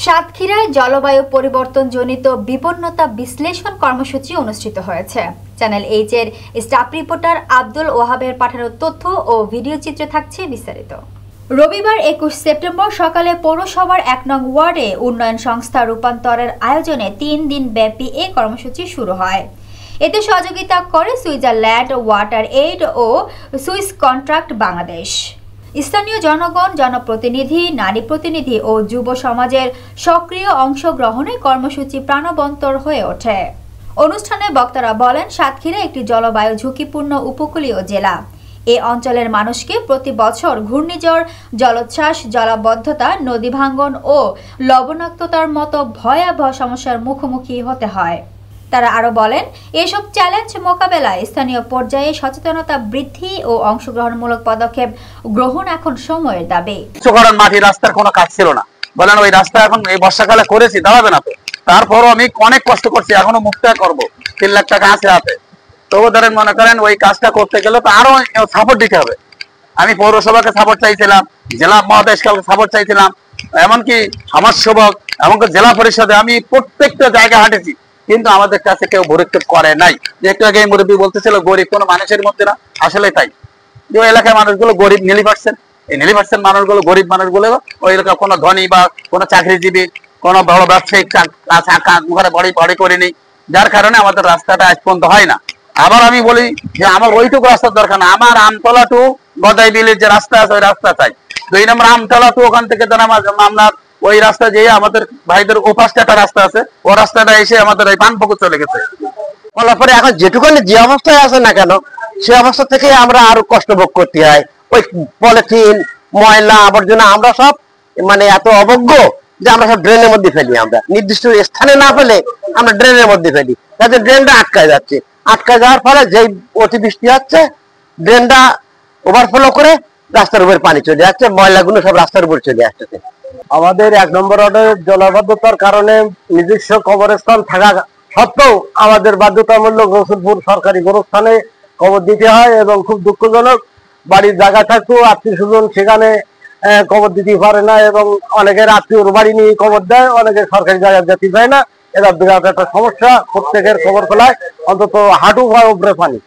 সাতক্ষীরায় জলবায়ু পরিবর্তনজনিত বিপন্নতা বিশ্লেষণ কর্মসূচি অনুষ্ঠিত হয়েছে। চ্যানেল এইচ এর স্টাফ রিপোর্টার আব্দুল ওয়াহাবের পাঠানো তথ্য ও ভিডিও চিত্রে থাকছে বিস্তারিত। রবিবার 21 সেপ্টেম্বর সকালে পৌরসভার 1 নং ওয়ার্ডে উন্নয়ন সংস্থা রূপান্তরের আয়োজনে 3 দিন ব্যাপী এই কর্মসূচি শুরু হয়। এতে সহযোগিতা করে সুইজারল্যান্ড ওয়াটার এইড ও সুইস কন্ট্রাক্ট বাংলাদেশ। স্থানীয় জনগণ, জনপ্রতিনিধি, নারী প্রতিনিধি ও যুব সমাজের সক্রিয় অংশগ্রহণে কর্মসূচি প্রাণবন্তর হয়ে ওঠে। অনুষ্ঠানে বক্তারা বলেন, সাতক্ষীরা একটি জলবায়ু ঝুঁকিপূর্ণ উপকূলীয় জেলা। এই অঞ্চলের মানুষকে প্রতি বছর ঘূর্ণিঝড়, জলোচ্ছ্বাস, জলাবদ্ধতা, নদী ভাঙ্গন ও লবণাক্ততার মতো ভয়াবহ সমস্যার মুখোমুখি হতে হয়। তারা আরো বলেন, এসব চ্যালেঞ্জ মোকাবেলায় স্থানীয় পর্যায়ে সচেতনতা বৃদ্ধি ও অংশগ্রহণমূলক পদক্ষেপ গ্রহণ এখন সময়ের দাবি। মাটি রাস্তার কোনো কাজ ছিল না, বলেন ওই রাস্তা এখন এই বর্ষাকালে করেছি, দাঁড়াবে না তো। তারপরও আমি অনেক কষ্ট করছি, এখনো মুক্তা করবো, 3 লাখ টাকা আছে হাতে। তবু ধরেন মনে করেন ওই কাজটা করতে গেলে তো আরো সাপোর্ট দিতে হবে। আমি পৌরসভাকে সাপোর্ট চাইছিলাম, জেলা মহাদেশকে সাপোর্ট চাইছিলাম, এমনকি সমাজসেবক, এমনকি জেলা পরিষদে আমি প্রত্যেকটা জায়গায় হাঁটেছি, কিন্তু আমাদের কাছে কেউ ভরক্ষেপ করে নাই। যে একটু আগে মুরব্বী বলতেছিল গরিব কোনো মানুষের মধ্যে না, আসলে তাই। যে ওই এলাকার মানুষগুলো গরিব, নিলি%, এই নিলি% মানুষগুলো গরিব মানুষগুলো ওই এলাকা কোনো ধনী বা কোনো চাকরিজীবী, কোনো বড় ব্যবসায়িক বাড়ি করিনি, যার কারণে আমাদের রাস্তাটা আজ পর্যন্ত হয় না। আবার আমি বলি যে আমার ওইটুকু রাস্তার দরকার না, আমার আমতলা টু গদাই বিলের যে রাস্তা আছে ওই রাস্তা চাই। 2 নম্বর আমতলা টু ওখান থেকে আপনার ওই রাস্তা যে আমাদের ভাইদের ওপাশটা একটা রাস্তা আছে, ও রাস্তাটা এসে আমাদের এই পানপুকুর চলে গেছে। বলার পরে এখন যেটুকুনি যে অবস্থায় আছে না কেন, সে অবস্থা থেকে আমরা আরো কষ্ট ভোগ করতে হয়। ওই পলিথিন, ময়লা, আবর্জনা আমরা সব এত অবজ্ঞ যে আমরা সব ড্রেনের মধ্যে ফেলি। আমরা নির্দিষ্ট স্থানে না ফেলে আমরা ড্রেনের মধ্যে ফেলি, তাতে ড্রেনটা আটকায় যাচ্ছে। আটকায় যাওয়ার ফলে যেই অতিবৃষ্টি হচ্ছে, ড্রেনটা ওভারফ্লো করে রাস্তার উপর পানি চলে যাচ্ছে, ময়লাগুলো সব রাস্তার উপর চলে আসছে। আমাদের 1 নম্বর ওয়ার্ডের জলাবদ্ধতার কারণে নিজস্ব কবরস্থান থাকা সত্ত্বেও আমাদের বাধ্যতামূলক রসুলপুর সরকারি গোরস্থানে কবর দিতে হয়, এবং খুব দুঃখজনক, বাড়ির জায়গা থাকতেও আত্মীয় স্বজন সেখানে কবর দিতে পারে না, এবং অনেকের আত্মীয়র বাড়ি নিয়ে কবর দেয়, অনেকের সরকারি জায়গায় যেতে পায় না। এটা বিরাট একটা সমস্যা। প্রত্যেকের কবর ফেলায় অন্তত হাঁটু বা উপরে পানি,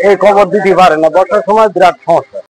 এই কবর দিতে পারে না, বর্ষার সময় বিরাট সমস্যা।